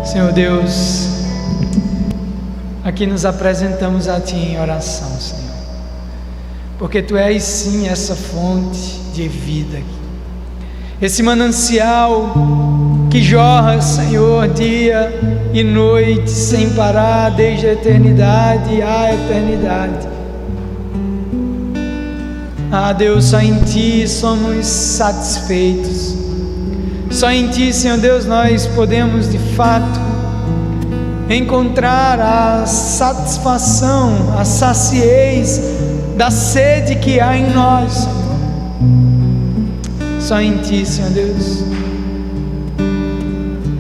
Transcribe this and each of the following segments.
Senhor Deus, aqui nos apresentamos a Ti em oração, Senhor, porque Tu és sim essa fonte de vida, esse manancial que jorra, Senhor, dia e noite, sem parar, desde a eternidade à eternidade. Ah, Deus, só em Ti somos satisfeitos. Só em Ti, Senhor Deus, nós podemos de fato encontrar a satisfação, a saciez da sede que há em nós, Senhor. Só em Ti, Senhor Deus,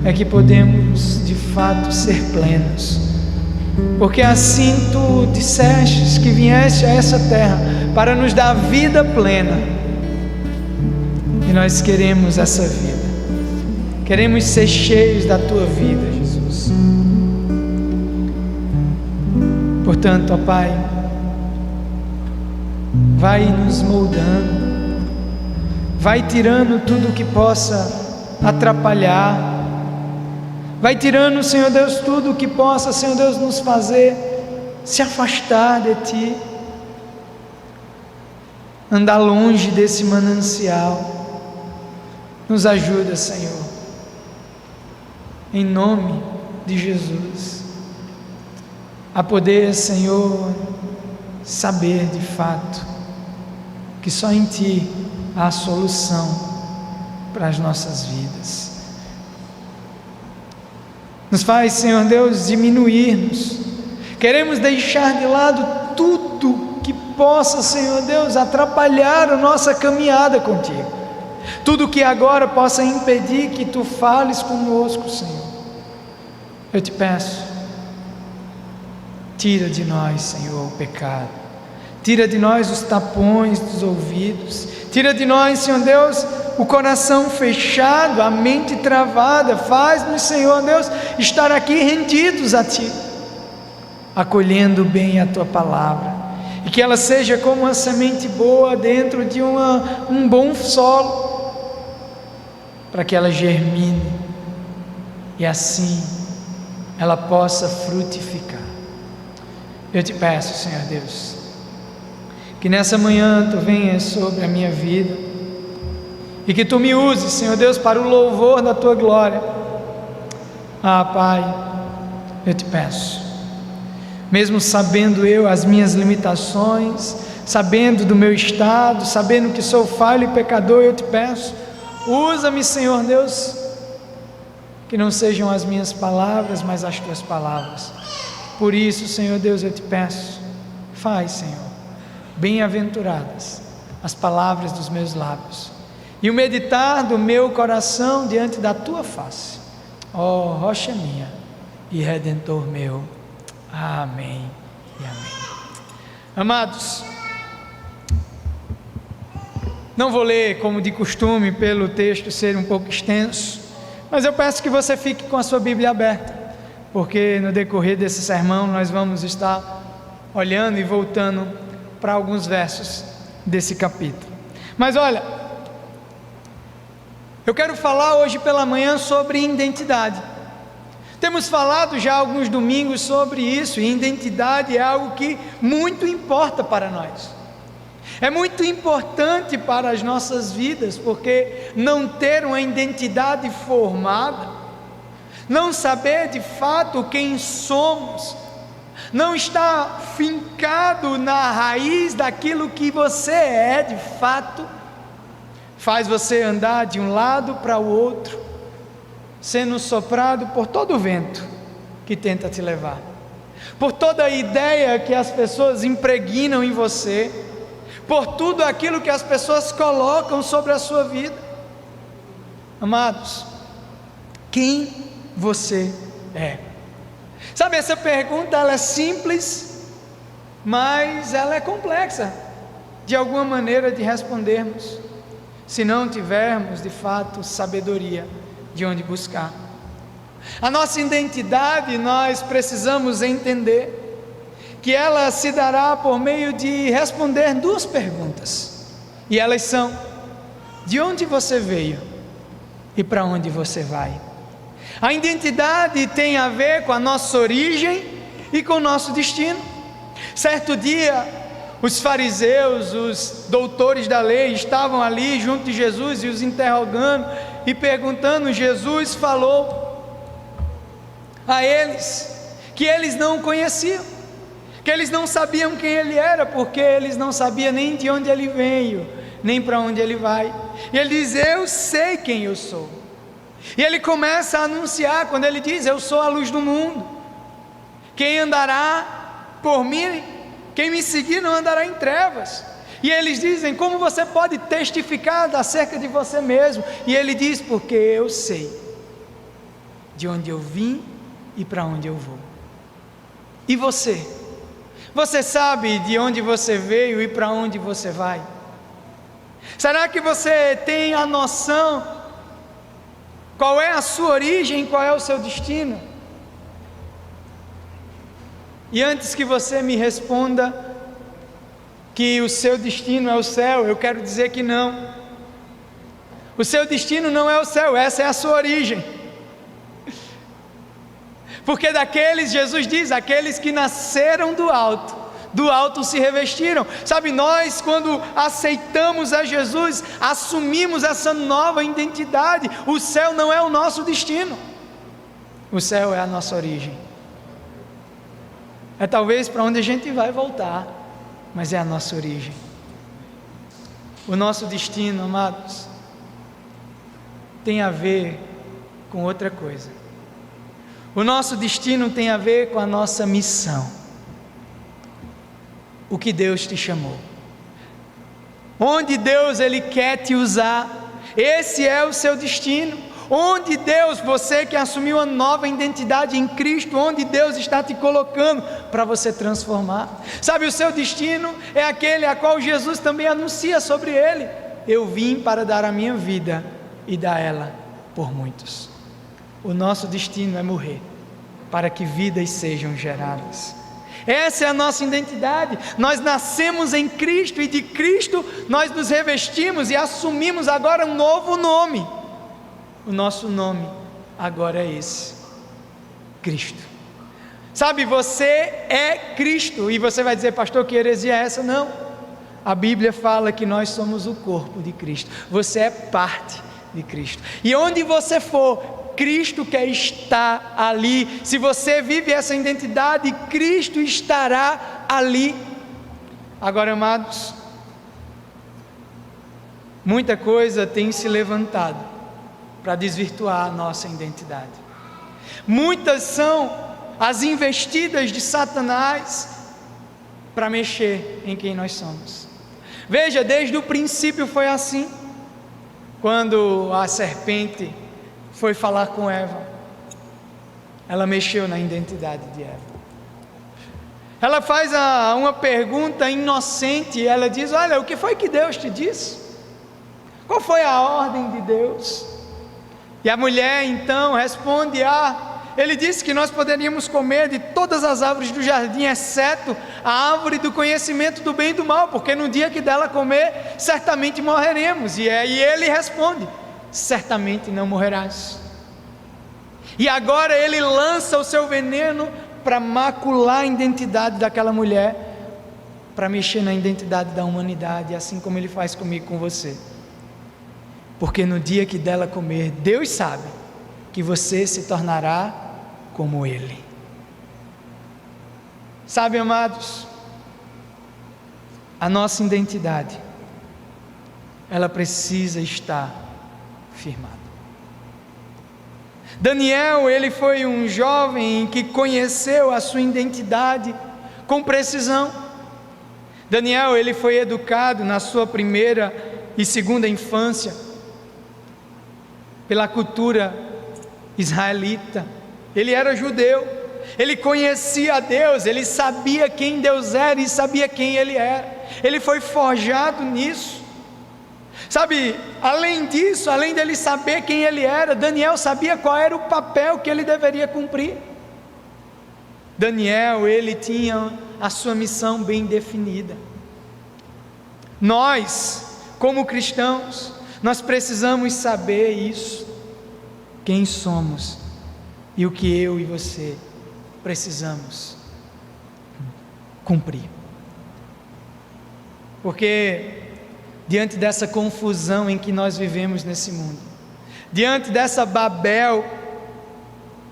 é que podemos de fato ser plenos, porque assim Tu disseste que vieste a essa terra para nos dar vida plena, e nós queremos essa vida. Queremos ser cheios da Tua vida, Jesus. Portanto, ó Pai, vai nos moldando, vai tirando tudo que possa atrapalhar, vai tirando, Senhor Deus, tudo que possa, Senhor Deus, nos fazer se afastar de Ti, andar longe desse manancial. Nos ajuda, Senhor, em nome de Jesus, a poder, Senhor, saber de fato que só em Ti há a solução para as nossas vidas. Nos faz, Senhor Deus, diminuir-nos. Queremos deixar de lado tudo que possa, Senhor Deus, atrapalhar a nossa caminhada contigo. Tudo que agora possa impedir que Tu fales conosco, Senhor. Eu te peço, tira de nós, Senhor, o pecado. Tira de nós os tapões dos ouvidos. Tira de nós, Senhor Deus, o coração fechado, a mente travada. Faz-nos, Senhor Deus, estar aqui rendidos a Ti, acolhendo bem a Tua palavra, e que ela seja como uma semente boa dentro de um bom solo, para que ela germine e assim ela possa frutificar. Eu te peço, Senhor Deus, que nessa manhã Tu venhas sobre a minha vida e que Tu me uses, Senhor Deus, para o louvor da Tua glória. Ah, Pai, eu te peço, mesmo sabendo eu as minhas limitações, sabendo do meu estado, sabendo que sou falho e pecador, eu te peço, usa-me, Senhor Deus, que não sejam as minhas palavras, mas as Tuas palavras. Por isso, Senhor Deus, eu te peço, faz, Senhor, bem-aventuradas as palavras dos meus lábios e o meditar do meu coração diante da Tua face, ó rocha minha e Redentor meu. Amém e amém. Amados, não vou ler como de costume, pelo texto ser um pouco extenso, mas eu peço que você fique com a sua Bíblia aberta, porque no decorrer desse sermão nós vamos estar olhando e voltando para alguns versos desse capítulo. Mas olha, eu quero falar hoje pela manhã sobre identidade. Temos falado já alguns domingos sobre isso, e identidade é algo que muito importa para nós. É muito importante para as nossas vidas, porque não ter uma identidade formada, não saber de fato quem somos, não estar fincado na raiz daquilo que você é de fato, faz você andar de um lado para o outro, sendo soprado por todo o vento que tenta te levar, por toda a ideia que as pessoas impregnam em você, por tudo aquilo que as pessoas colocam sobre a sua vida. Amados, quem você é? Sabe, essa pergunta ela é simples, mas ela é complexa de alguma maneira de respondermos, se não tivermos de fato sabedoria de onde buscar. A nossa identidade, nós precisamos entender que ela se dará por meio de responder duas perguntas, e elas são: de onde você veio e para onde você vai. A identidade tem a ver com a nossa origem e com o nosso destino. Certo dia, os fariseus, os doutores da lei, estavam ali junto de Jesus e os interrogando e perguntando. Jesus falou a eles que eles não o conheciam, que eles não sabiam quem ele era, porque eles não sabiam nem de onde ele veio, nem para onde ele vai. E ele diz: eu sei quem eu sou. E ele começa a anunciar, quando ele diz: eu sou a luz do mundo, quem andará por mim, quem me seguir não andará em trevas. E eles dizem: como você pode testificar acerca de você mesmo? E ele diz: porque eu sei de onde eu vim e para onde eu vou. E você? Você sabe de onde você veio e para onde você vai? Será que você tem a noção qual é a sua origem, qual é o seu destino? E antes que você me responda que o seu destino é o céu, eu quero dizer que não. O seu destino não é o céu, essa é a sua origem. Porque daqueles, Jesus diz, aqueles que nasceram do alto se revestiram. Sabe, nós quando aceitamos a Jesus, assumimos essa nova identidade. O céu não é o nosso destino, o céu é a nossa origem. É talvez para onde a gente vai voltar, mas é a nossa origem. O nosso destino, amados, tem a ver com outra coisa. O nosso destino tem a ver com a nossa missão. O que Deus te chamou, onde Deus Ele quer te usar, esse é o seu destino. Onde Deus, você que assumiu a nova identidade em Cristo, onde Deus está te colocando para você transformar. Sabe, o seu destino é aquele a qual Jesus também anuncia sobre ele: eu vim para dar a minha vida e dar ela por muitos. O nosso destino é morrer para que vidas sejam geradas. Essa é a nossa identidade. Nós nascemos em Cristo e de Cristo nós nos revestimos e assumimos agora um novo nome. O nosso nome agora é esse: Cristo. Sabe, você é Cristo. E você vai dizer: pastor, que heresia é essa? Não, a Bíblia fala que nós somos o corpo de Cristo. Você é parte de Cristo, e onde você for, Cristo quer estar ali. Se você vive essa identidade, Cristo estará ali. Agora, amados, muita coisa tem se levantado para desvirtuar a nossa identidade. Muitas são as investidas de Satanás para mexer em quem nós somos. Veja, desde o princípio foi assim. Quando a serpente foi falar com Eva, ela mexeu na identidade de Eva. Ela faz uma pergunta inocente. Ela diz: olha, o que foi que Deus te disse? Qual foi a ordem de Deus? E a mulher então responde: ele disse que nós poderíamos comer de todas as árvores do jardim, exceto a árvore do conhecimento do bem e do mal, porque no dia que dela comer, certamente morreremos. E ele responde: certamente não morrerás. E agora ele lança o seu veneno para macular a identidade daquela mulher, para mexer na identidade da humanidade, assim como ele faz comigo e com você. Porque no dia que dela comer, Deus sabe que você se tornará como Ele. Sabe, amados, a nossa identidade, ela precisa estar firmada. Daniel, ele foi um jovem que conheceu a sua identidade com precisão. Daniel, ele foi educado na sua primeira e segunda infância pela cultura israelita. Ele era judeu, ele conhecia a Deus, ele sabia quem Deus era e sabia quem ele era. Ele foi forjado nisso. Sabe, além disso, além dele saber quem ele era, Daniel sabia qual era o papel que ele deveria cumprir. Daniel, ele tinha a sua missão bem definida. Nós, como cristãos, nós precisamos saber isso. quem somos e o que eu e você precisamos cumprir. Porque diante dessa confusão em que nós vivemos nesse mundo, diante dessa Babel,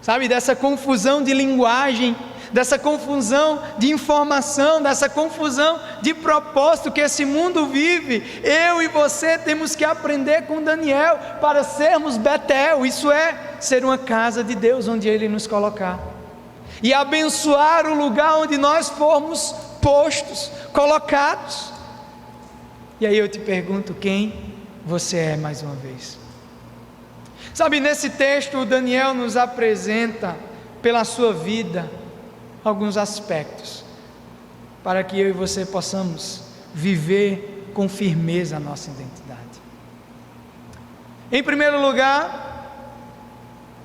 sabe, dessa confusão de linguagem, dessa confusão de informação, dessa confusão de propósito que esse mundo vive, eu e você temos que aprender com Daniel para sermos Betel, isso é, ser uma casa de Deus onde Ele nos colocar, e abençoar o lugar onde nós formos postos, colocados. E aí eu te pergunto, quem você é mais uma vez? Sabe, nesse texto Daniel nos apresenta pela sua vida alguns aspectos para que eu e você possamos viver com firmeza a nossa identidade. Em primeiro lugar,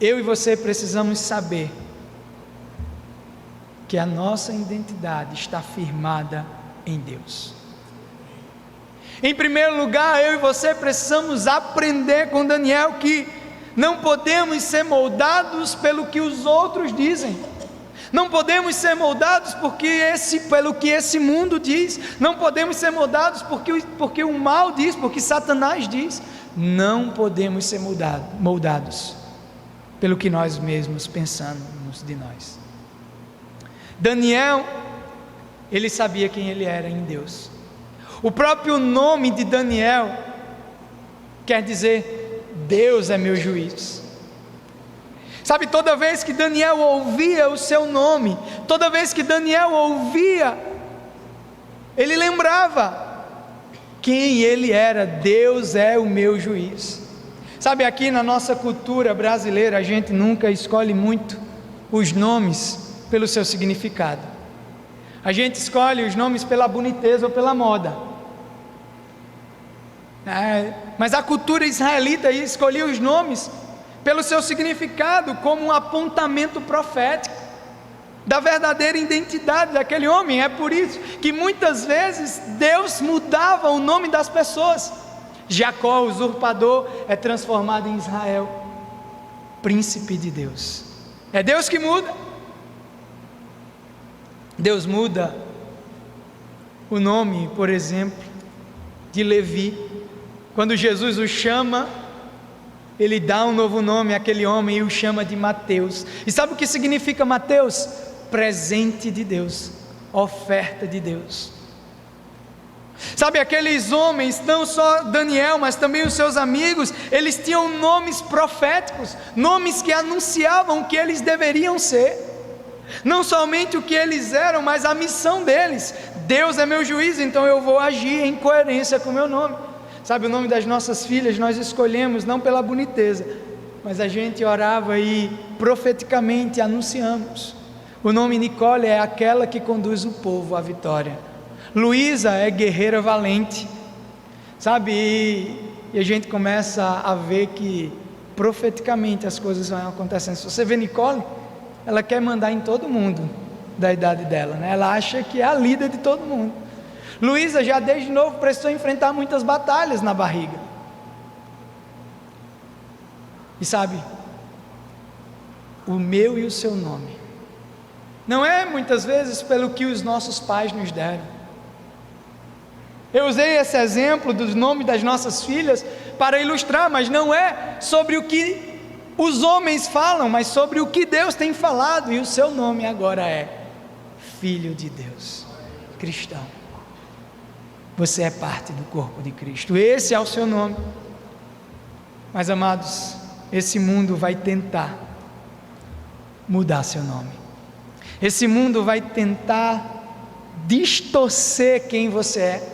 eu e você precisamos saber que a nossa identidade está firmada em Deus. Em primeiro lugar, eu e você precisamos aprender com Daniel que não podemos ser moldados pelo que os outros dizem, não podemos ser moldados pelo que esse mundo diz, não podemos ser moldados porque o mal diz, porque Satanás diz, não podemos ser moldados pelo que nós mesmos pensamos de nós. Daniel, ele sabia quem ele era em Deus. O próprio nome de Daniel quer dizer, Deus é meu juiz. Sabe, toda vez que Daniel ouvia o seu nome, toda vez que Daniel ouvia, ele lembrava quem ele era, Deus é o meu juiz. Sabe, aqui na nossa cultura brasileira, a gente nunca escolhe muito os nomes pelo seu significado. A gente escolhe os nomes pela boniteza ou pela moda. Mas a cultura israelita escolhia os nomes pelo seu significado, como um apontamento profético da verdadeira identidade daquele homem. É por isso que muitas vezes Deus mudava o nome das pessoas. Jacó, usurpador, é transformado em Israel, príncipe de Deus. É Deus que muda. Deus muda o nome, por exemplo, de Levi. Quando Jesus o chama, ele dá um novo nome àquele homem e o chama de Mateus. E sabe o que significa Mateus? Presente de Deus, oferta de Deus. Sabe, aqueles homens, não só Daniel, mas também os seus amigos, eles tinham nomes proféticos, nomes que anunciavam o que eles deveriam ser. Não somente o que eles eram, mas a missão deles. Deus é meu juiz, então eu vou agir em coerência com o meu nome. Sabe, o nome das nossas filhas nós escolhemos não pela boniteza, mas a gente orava e profeticamente anunciamos. O nome Nicole é aquela que conduz o povo à vitória. Luísa é guerreira valente. Sabe, e a gente começa a ver que profeticamente as coisas vão acontecendo. Se você vê Nicole, ela quer mandar em todo mundo da idade dela, né? Ela acha que é a líder de todo mundo. Luísa já desde novo precisou enfrentar muitas batalhas na barriga. E sabe, o meu e o seu nome não é muitas vezes pelo que os nossos pais nos deram. Eu usei esse exemplo do nome das nossas filhas para ilustrar, mas não é sobre o que os homens falam, mas sobre o que Deus tem falado. E o seu nome agora é Filho de Deus, cristão. Você é parte do corpo de Cristo, esse é o seu nome. Mas amados, esse mundo vai tentar mudar seu nome. Esse mundo vai tentar distorcer quem você é.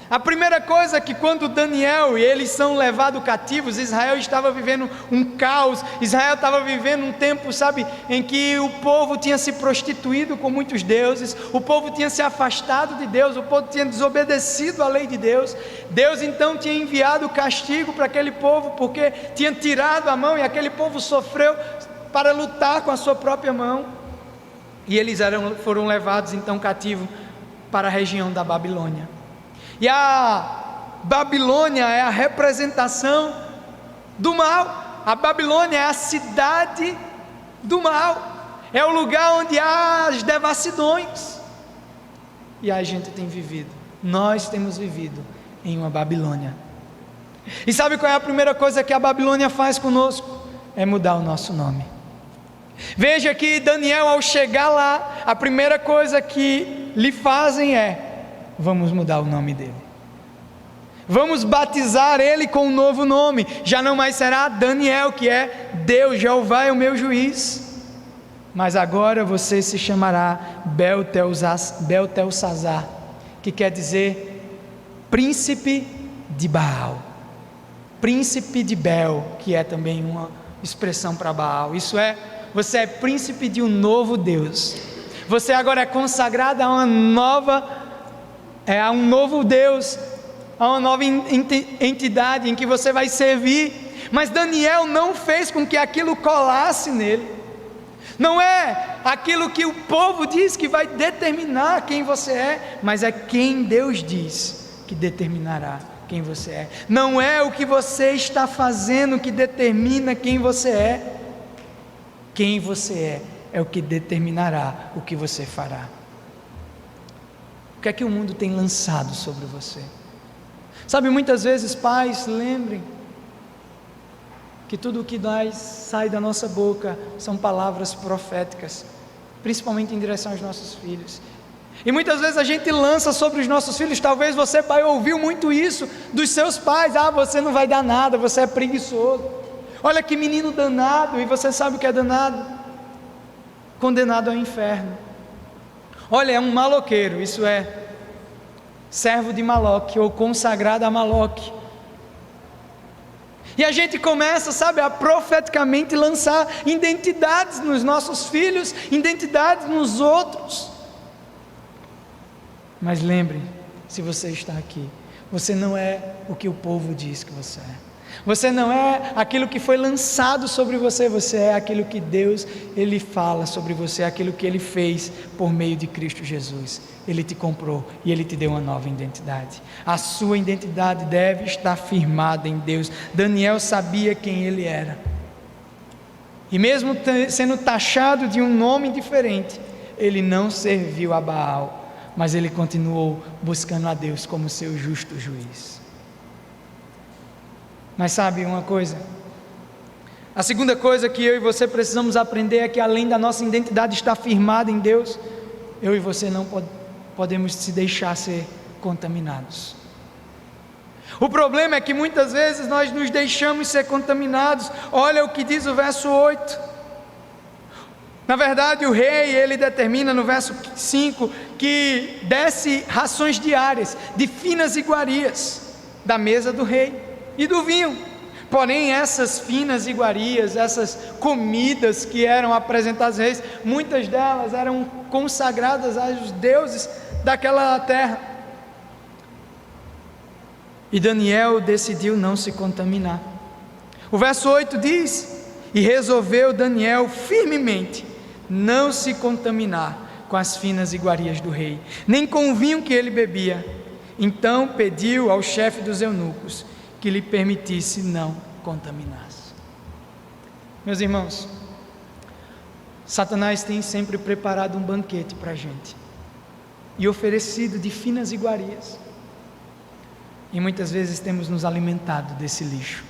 A primeira coisa é que quando Daniel e eles são levados cativos, Israel estava vivendo um caos. Israel estava vivendo um tempo, sabe, em que o povo tinha se prostituído com muitos deuses, o povo tinha se afastado de Deus, o povo tinha desobedecido à lei de Deus. Deus então tinha enviado castigo para aquele povo, porque tinha tirado a mão, e aquele povo sofreu para lutar com a sua própria mão, e eles foram levados então cativos para a região da Babilônia. E a Babilônia é a representação do mal. A Babilônia é a cidade do mal, é o lugar onde há as devassidões. E a gente tem vivido, nós temos vivido em uma Babilônia. E sabe qual é a primeira coisa que a Babilônia faz conosco? É mudar o nosso nome. Veja que Daniel, ao chegar lá, a primeira coisa que lhe fazem é: vamos mudar o nome dele, vamos batizar ele com um novo nome. Já não mais será Daniel, que é Deus, Jeová é o meu juiz, mas agora você se chamará Beltesazar, que quer dizer príncipe de Baal, príncipe de Bel, que é também uma expressão para Baal. Isso é, você é príncipe de um novo Deus, você agora é consagrado a um novo Deus, a uma nova entidade em que você vai servir. Mas Daniel não fez com que aquilo colasse nele. Não é aquilo que o povo diz que vai determinar quem você é, mas é quem Deus diz que determinará quem você é. Não é o que você está fazendo que determina quem você é. Quem você é o que determinará o que você fará. O que é que o mundo tem lançado sobre você? Sabe, muitas vezes, pais, lembrem que tudo o que sai da nossa boca são palavras proféticas, principalmente em direção aos nossos filhos. E muitas vezes a gente lança sobre os nossos filhos. Talvez você, pai, ouviu muito isso dos seus pais: você não vai dar nada, você é preguiçoso, olha que menino danado. E você sabe o que é danado? Condenado ao inferno. Olha, é um maloqueiro, isso é, servo de Maloque, ou consagrado a Maloque. E a gente começa, sabe, a profeticamente lançar identidades nos nossos filhos, identidades nos outros. Mas lembre, se você está aqui, você não é o que o povo diz que você é. Você não é aquilo que foi lançado sobre você, você é aquilo que Deus, Ele fala sobre você, aquilo que Ele fez por meio de Cristo Jesus. Ele te comprou e Ele te deu uma nova identidade. A sua identidade deve estar firmada em Deus. Daniel sabia quem ele era. E mesmo sendo taxado de um nome diferente, ele não serviu a Baal, mas ele continuou buscando a Deus como seu justo juiz. Mas sabe uma coisa? A segunda coisa que eu e você precisamos aprender é que, além da nossa identidade estar firmada em Deus, eu e você não podemos se deixar ser contaminados. O problema é que muitas vezes nós nos deixamos ser contaminados. Olha o que diz o verso 8. Na verdade, o rei, ele determina no verso 5 que desse rações diárias de finas iguarias da mesa do rei e do vinho. Porém, essas finas iguarias, essas comidas que eram apresentadas aos reis, muitas delas eram consagradas aos deuses daquela terra. E Daniel decidiu não se contaminar. O verso 8 diz: e resolveu Daniel firmemente não se contaminar com as finas iguarias do rei, nem com o vinho que ele bebia. Então pediu ao chefe dos eunucos que lhe permitisse não contaminar-se. Meus irmãos, Satanás tem sempre preparado um banquete para a gente e oferecido de finas iguarias, e muitas vezes temos nos alimentado desse lixo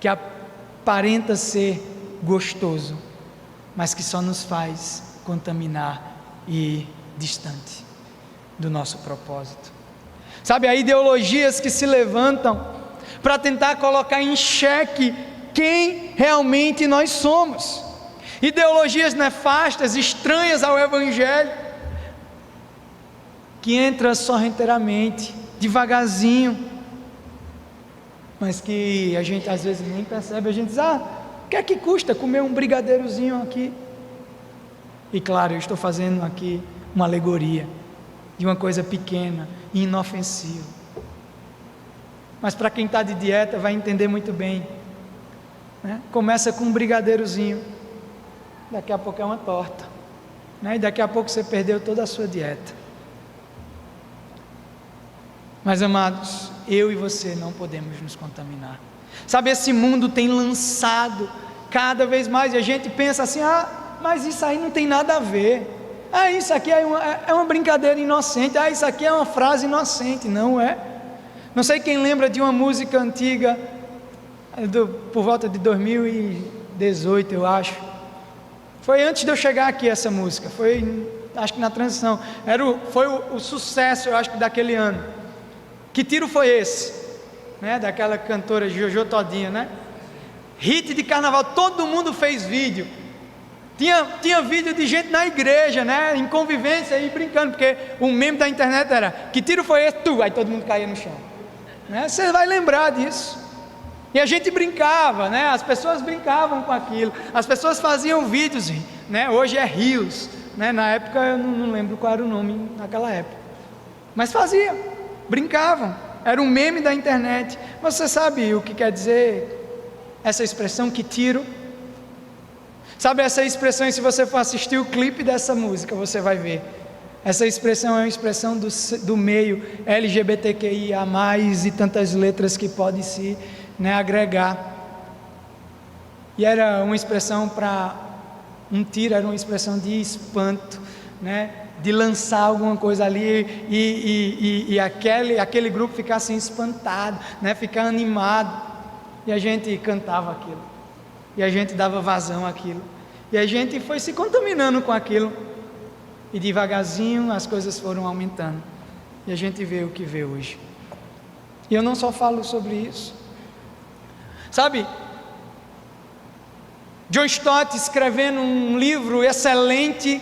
que aparenta ser gostoso, mas que só nos faz contaminar e ir distante do nosso propósito. Sabe, há ideologias que se levantam para tentar colocar em xeque quem realmente nós somos. Ideologias nefastas, estranhas ao Evangelho, que entram sorrateiramente, devagarzinho, mas que a gente às vezes nem percebe. A gente diz: o que é que custa comer um brigadeirozinho aqui? E claro, eu estou fazendo aqui uma alegoria de uma coisa pequena e inofensiva, mas para quem está de dieta vai entender muito bem, né? Começa com um brigadeirozinho, daqui a pouco é uma torta, né? E daqui a pouco você perdeu toda a sua dieta. Mas amados, eu e você não podemos nos contaminar. Sabe, esse mundo tem lançado cada vez mais, e a gente pensa assim: mas isso aí não tem nada a ver, isso aqui é uma brincadeira inocente, isso aqui é uma frase inocente. Não é. Não sei quem lembra de uma música antiga, por volta de 2018, eu acho. Foi antes de eu chegar aqui essa música, acho que na transição, foi o sucesso, eu acho que daquele ano. Que tiro foi esse? Né? Daquela cantora Jojo Todinho, né? Hit de carnaval, todo mundo fez vídeo. Tinha vídeo de gente na igreja, né? Em convivência e brincando, porque o meme da internet era: que tiro foi esse? Aí todo mundo caía no chão, né? Você vai lembrar disso. E a gente brincava, né? As pessoas brincavam com aquilo, as pessoas faziam vídeos, né? Hoje é Reels, né? Na época eu não lembro qual era o nome naquela época, mas faziam, brincavam, era um meme da internet. Você sabe o que quer dizer essa expressão, que tiro? Sabe essa expressão, e se você for assistir o clipe dessa música, você vai ver. Essa expressão é uma expressão do meio LGBTQIA+, e tantas letras que pode se, né, agregar. E era uma expressão para um tiro, era uma expressão de espanto, né, de lançar alguma coisa ali e aquele grupo ficar assim espantado, né, ficar animado. E a gente cantava aquilo, e a gente dava vazão àquilo, e a gente foi se contaminando com aquilo, e devagarzinho as coisas foram aumentando, e a gente vê o que vê hoje. E eu não só falo sobre isso, sabe, John Stott, escrevendo um livro excelente,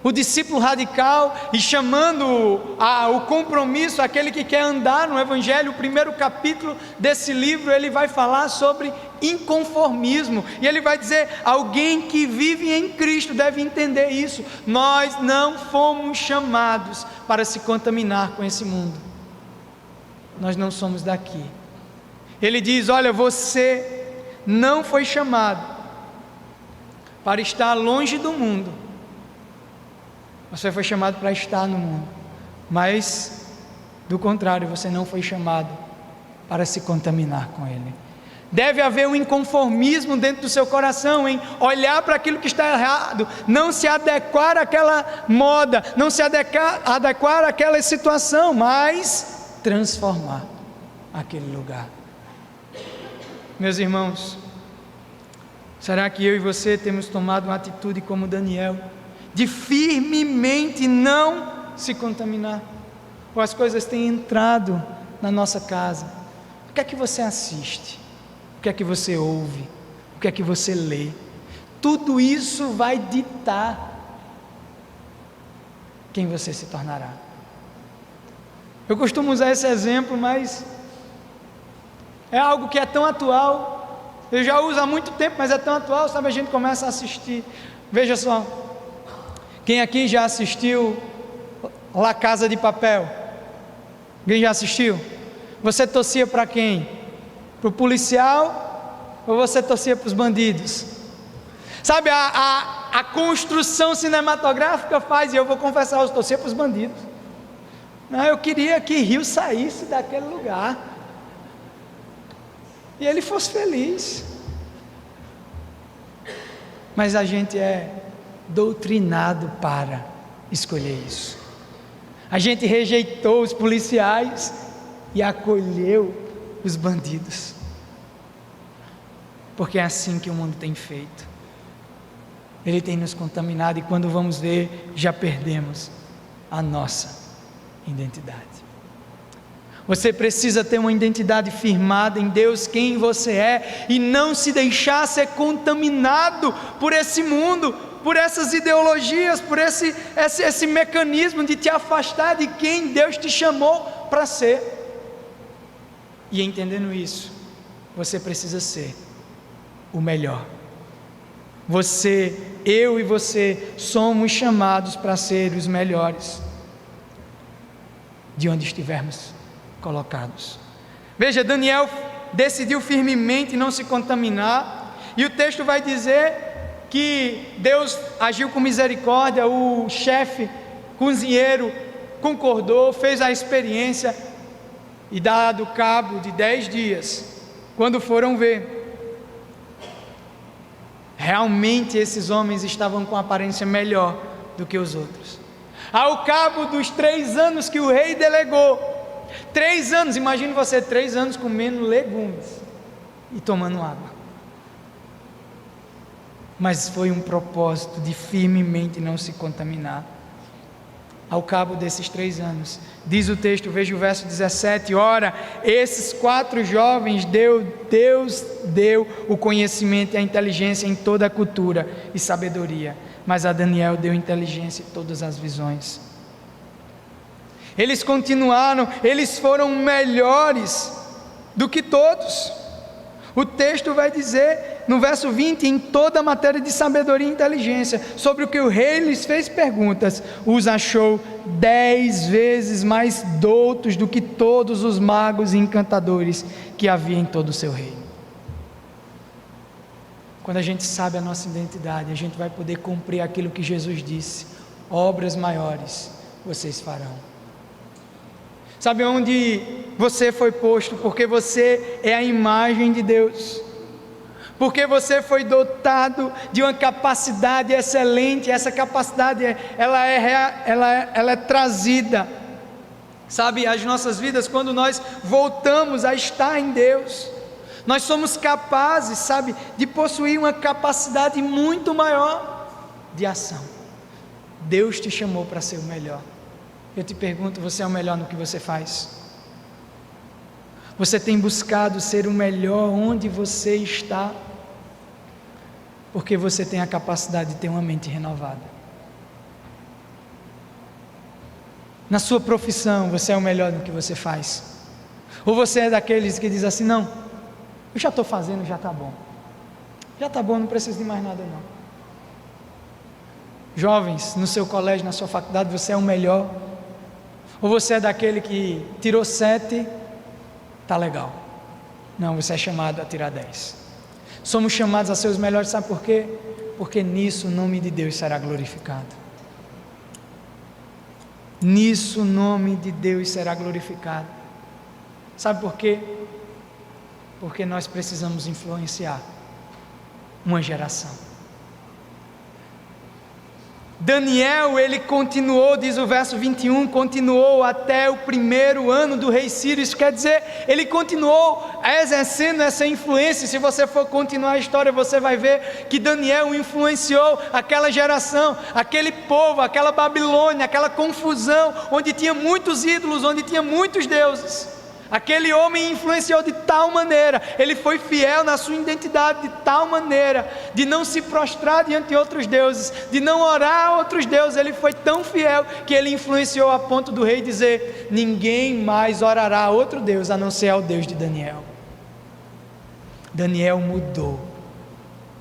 O Discípulo Radical, e chamando o compromisso, aquele que quer andar no Evangelho, o primeiro capítulo desse livro, ele vai falar sobre inconformismo, e ele vai dizer: alguém que vive em Cristo deve entender isso. Nós não fomos chamados para se contaminar com esse mundo, nós não somos daqui. Ele diz: olha, você não foi chamado para estar longe do mundo, você foi chamado para estar no mundo, mas do contrário, você não foi chamado para se contaminar com ele. Deve haver um inconformismo dentro do seu coração, em olhar para aquilo que está errado, não se adequar àquela moda, não se adequar àquela situação, mas transformar aquele lugar. Meus irmãos, será que eu e você temos tomado uma atitude como Daniel, de firmemente não se contaminar? Ou as coisas têm entrado na nossa casa? O que é que você assiste? O que é que você ouve? O que é que você lê? Tudo isso vai ditar quem você se tornará. Eu costumo usar esse exemplo, mas é algo que é tão atual. Eu já uso há muito tempo, mas é tão atual, sabe? A gente começa a assistir. Veja só, quem aqui já assistiu La Casa de Papel? Quem já assistiu? Você torcia para quem? Para o policial, ou você torcia para os bandidos? Sabe, a construção cinematográfica faz, e eu vou confessar, eu torcia para os bandidos. Não, eu queria que Rio saísse daquele lugar e ele fosse feliz. Mas a gente é doutrinado para escolher isso. A gente rejeitou os policiais e acolheu os bandidos, porque é assim que o mundo tem feito. Ele tem nos contaminado, e quando vamos ver, já perdemos a nossa identidade. Você precisa ter uma identidade firmada em Deus, quem você é, e não se deixar ser contaminado por esse mundo, por essas ideologias, por esse mecanismo de te afastar de quem Deus te chamou para ser. E entendendo isso, você precisa ser o melhor. Eu e você somos chamados para ser os melhores de onde estivermos colocados. Veja, Daniel decidiu firmemente não se contaminar, e o texto vai dizer que Deus agiu com misericórdia. O chefe cozinheiro concordou, fez a experiência, e dado cabo de 10 dias, quando foram ver, realmente esses homens estavam com aparência melhor do que os outros. Ao cabo dos 3 anos que o rei delegou, 3 anos, imagine você, 3 anos comendo legumes e tomando água. Mas foi um propósito de firmemente não se contaminar. Ao cabo desses 3 anos, diz o texto, veja o verso 17, ora, esses 4 jovens Deus deu o conhecimento e a inteligência em toda a cultura e sabedoria, mas a Daniel deu inteligência em todas as visões. Eles continuaram, eles foram melhores do que todos. O texto vai dizer, no verso 20, em toda a matéria de sabedoria e inteligência, sobre o que o rei lhes fez perguntas, os achou 10 vezes mais doutos do que todos os magos e encantadores que havia em todo o seu reino. Quando a gente sabe a nossa identidade, a gente vai poder cumprir aquilo que Jesus disse: obras maiores vocês farão. Sabe onde você foi posto? Porque você é a imagem de Deus. Porque você foi dotado de uma capacidade excelente. Essa capacidade, ela é trazida, sabe, às nossas vidas quando nós voltamos a estar em Deus. Nós somos capazes, sabe, de possuir uma capacidade muito maior de ação. Deus te chamou para ser o melhor. Eu te pergunto, você é o melhor no que você faz? Você tem buscado ser o melhor onde você está? Porque você tem a capacidade de ter uma mente renovada. Na sua profissão, você é o melhor no que você faz? Ou você é daqueles que diz assim, não, eu já estou fazendo, já está bom. Já está bom, não preciso de mais nada não. Jovens, no seu colégio, na sua faculdade, você é o melhor? Ou você é daquele que tirou 7, está legal? Não, você é chamado a tirar 10. Somos chamados a ser os melhores, sabe por quê? Porque nisso o nome de Deus será glorificado. Nisso o nome de Deus será glorificado. Sabe por quê? Porque nós precisamos influenciar uma geração. Daniel, ele continuou, diz o verso 21, continuou até o 1º ano do rei Ciro. Isso quer dizer, ele continuou exercendo essa influência. Se você for continuar a história, você vai ver que Daniel influenciou aquela geração, aquele povo, aquela Babilônia, aquela confusão, onde tinha muitos ídolos, onde tinha muitos deuses. Aquele homem influenciou de tal maneira, ele foi fiel na sua identidade de tal maneira, de não se prostrar diante de outros deuses, de não orar a outros deuses. Ele foi tão fiel que ele influenciou a ponto do rei dizer: ninguém mais orará a outro Deus a não ser ao Deus de Daniel. Daniel mudou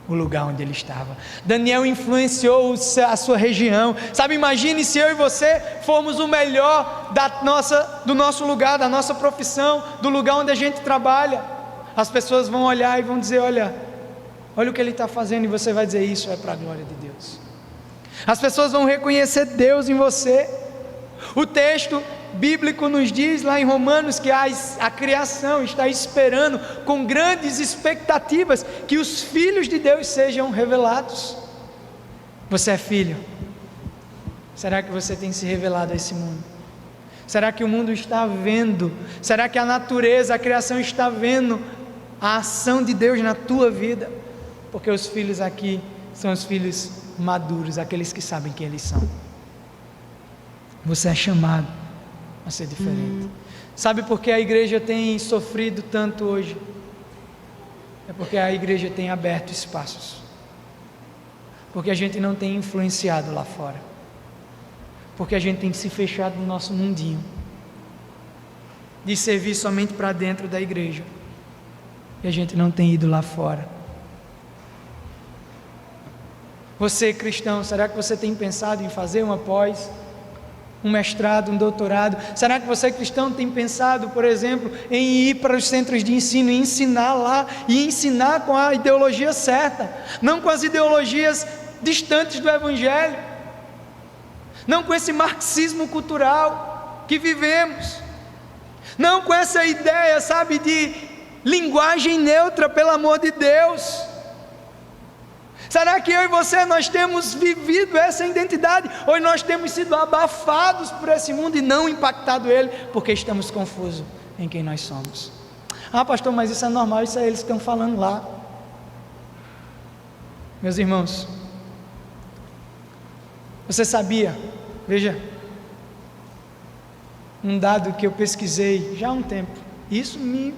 o lugar onde ele estava. Daniel influenciou a sua região. Sabe, imagine se eu e você formos o melhor do nosso lugar, da nossa profissão, do lugar onde a gente trabalha. As pessoas vão olhar e vão dizer: olha o que ele está fazendo, e você vai dizer: isso é para a glória de Deus. As pessoas vão reconhecer Deus em você. O texto bíblico nos diz lá em Romanos que a criação está esperando com grandes expectativas que os filhos de Deus sejam revelados. Você é filho? Será que você tem se revelado a esse mundo? Será que o mundo está vendo? Será que a natureza, a criação está vendo a ação de Deus na tua vida? Porque os filhos aqui são os filhos maduros, aqueles que sabem quem eles são. Você é chamado a ser diferente. Sabe por que a igreja tem sofrido tanto hoje? É porque a igreja tem aberto espaços, porque a gente não tem influenciado lá fora, porque a gente tem se fechado no nosso mundinho, de servir somente para dentro da igreja, e a gente não tem ido lá fora. Você, cristão, será que você tem pensado em fazer uma pós, um mestrado, um doutorado? Será que você, cristão, tem pensado, por exemplo, em ir para os centros de ensino e ensinar lá, e ensinar com a ideologia certa, não com as ideologias distantes do Evangelho, não com esse marxismo cultural que vivemos, não com essa ideia, sabe, de linguagem neutra, pelo amor de Deus. Será que eu e você, nós temos vivido essa identidade, ou nós temos sido abafados por esse mundo e não impactado ele, porque estamos confusos em quem nós somos? Ah, pastor, mas isso é normal, isso é eles que estão falando lá. Meus irmãos, você sabia, veja, um dado que eu pesquisei já há um tempo, isso me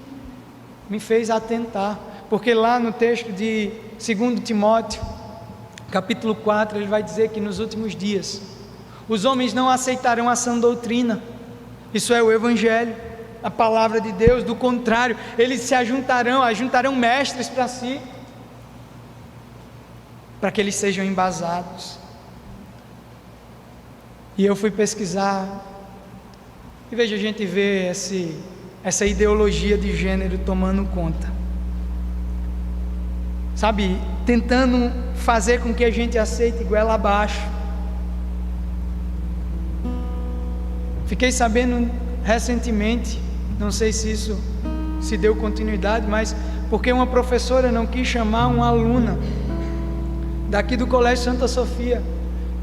fez atentar, porque lá no texto de 2 Timóteo, capítulo 4, ele vai dizer que nos últimos dias, os homens não aceitarão a sã doutrina, isso é o Evangelho, a palavra de Deus. Do contrário, eles se ajuntarão mestres para si, para que eles sejam embasados. E eu fui pesquisar, e veja, a gente vê essa ideologia de gênero tomando conta, sabe, tentando fazer com que a gente aceite goela abaixo. Fiquei sabendo recentemente, não sei se isso se deu continuidade, mas porque uma professora não quis chamar uma aluna daqui do Colégio Santa Sofia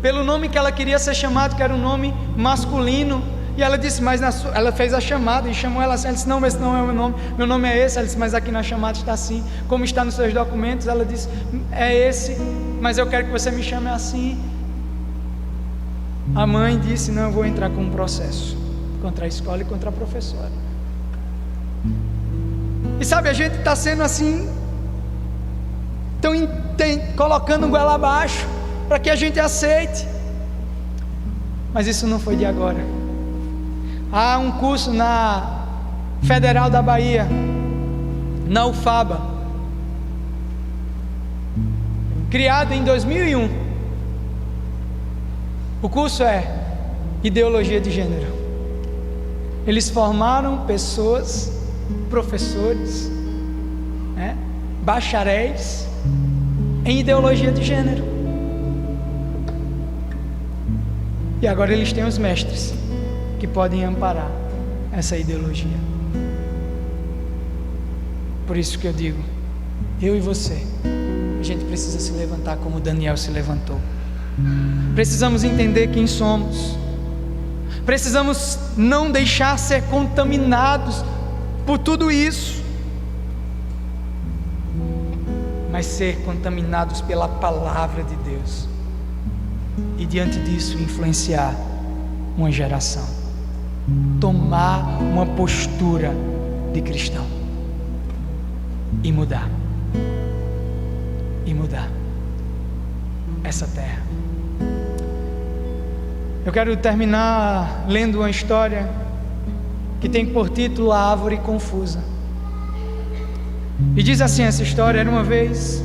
pelo nome que ela queria ser chamada, que era um nome masculino, e ela disse, mas ela fez a chamada e chamou ela assim. Ela disse, não, esse não é o meu nome é esse. Ela disse, mas aqui na chamada está assim, como está nos seus documentos. Ela disse, é esse, mas eu quero que você me chame assim. A mãe disse, não, eu vou entrar com um processo contra a escola e contra a professora. E sabe, a gente está sendo assim, colocando um goela abaixo, para que a gente aceite. Mas isso não foi de agora. Há um curso na Federal da Bahia, na UFABA, criado em 2001. O curso é Ideologia de Gênero. Eles formaram pessoas, professores, bacharéis em ideologia de gênero. E agora eles têm os mestres que podem amparar essa ideologia. Por isso que eu digo, eu e você, a gente precisa se levantar como Daniel se levantou. Precisamos entender quem somos. Precisamos não deixar ser contaminados por tudo isso, mas ser contaminados pela palavra de Deus, e diante disso influenciar uma geração, tomar uma postura de cristão e mudar essa terra. Eu quero terminar lendo uma história que tem por título A Árvore Confusa. E diz assim essa história: era uma vez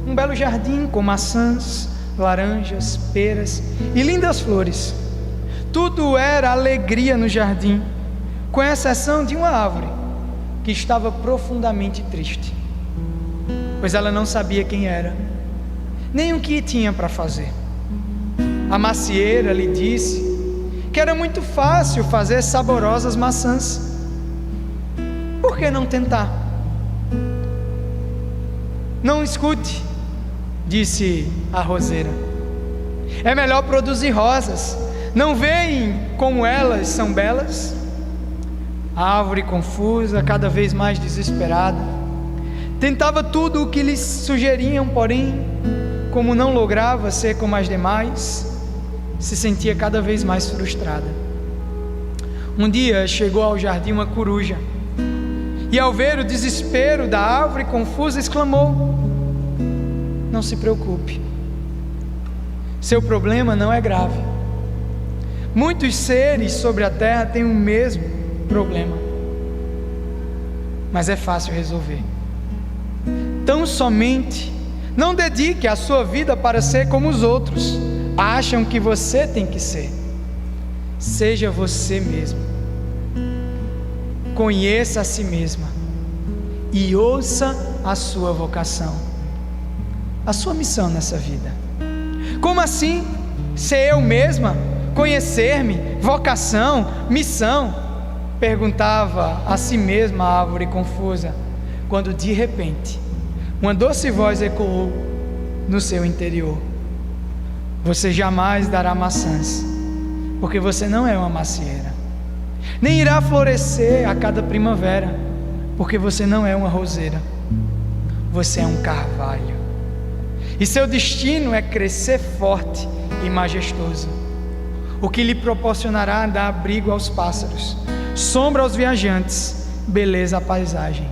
um belo jardim com maçãs, laranjas, peras e lindas flores. Tudo era alegria no jardim, com exceção de uma árvore que estava profundamente triste, pois ela não sabia quem era, nem o que tinha para fazer. A macieira lhe disse que era muito fácil fazer saborosas maçãs. Por que não tentar? Não escute, disse a roseira. É melhor produzir rosas. Não veem como elas são belas? A árvore confusa, cada vez mais desesperada, tentava tudo o que lhes sugeriam, porém, como não lograva ser como as demais, se sentia cada vez mais frustrada. Um dia chegou ao jardim uma coruja, e ao ver o desespero da árvore confusa, exclamou: não se preocupe, seu problema não é grave. Muitos seres sobre a terra têm o mesmo problema, mas é fácil resolver. Tão somente não dedique a sua vida para ser como os outros acham que você tem que ser. Seja você mesmo. Conheça a si mesma e ouça a sua vocação, a sua missão nessa vida. Como assim? Ser eu mesma? Conhecer-me? Vocação? Missão? Perguntava a si mesma a árvore confusa, quando de repente uma doce voz ecoou no seu interior: você jamais dará maçãs, porque você não é uma macieira, nem irá florescer a cada primavera, porque você não é uma roseira. Você é um carvalho, e seu destino é crescer forte e majestoso, o que lhe proporcionará dar abrigo aos pássaros, sombra aos viajantes, beleza à paisagem.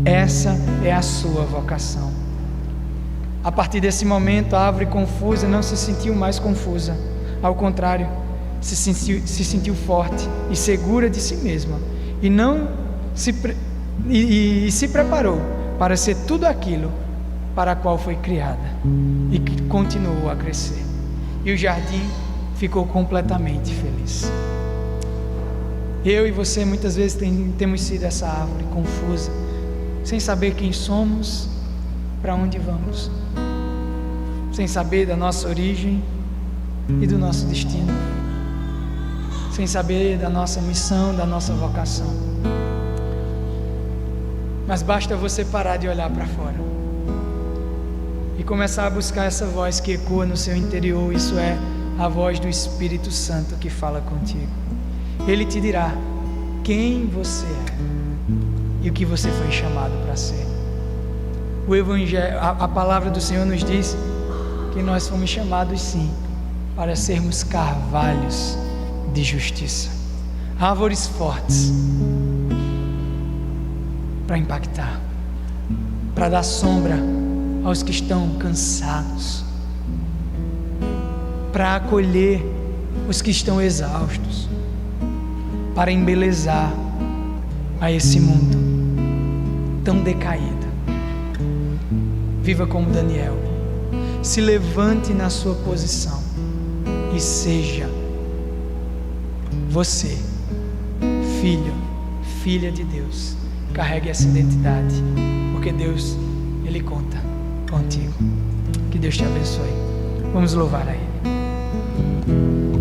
Essa é a sua vocação. A partir desse momento, a árvore confusa não se sentiu mais confusa. Ao contrário, se sentiu forte e segura de si mesma, e se preparou para ser tudo aquilo para a qual foi criada, e que continuou a crescer. E o jardim ficou completamente feliz. Eu e você muitas vezes temos sido essa árvore confusa, sem saber quem somos, para onde vamos, sem saber da nossa origem e do nosso destino, sem saber da nossa missão, da nossa vocação. Mas basta você parar de olhar para fora e começar a buscar essa voz que ecoa no seu interior. Isso é a voz do Espírito Santo que fala contigo. Ele te dirá quem você é e o que você foi chamado para ser. O Evangelho, a palavra do Senhor nos diz que nós fomos chamados sim para sermos carvalhos de justiça, árvores fortes para impactar, para dar sombra aos que estão cansados, para acolher os que estão exaustos, para embelezar a esse mundo tão decaído. Viva como Daniel, se levante na sua posição e seja você, filho, filha de Deus. Carregue essa identidade, porque Deus, Ele conta contigo. Que Deus te abençoe. Vamos louvar a Ele.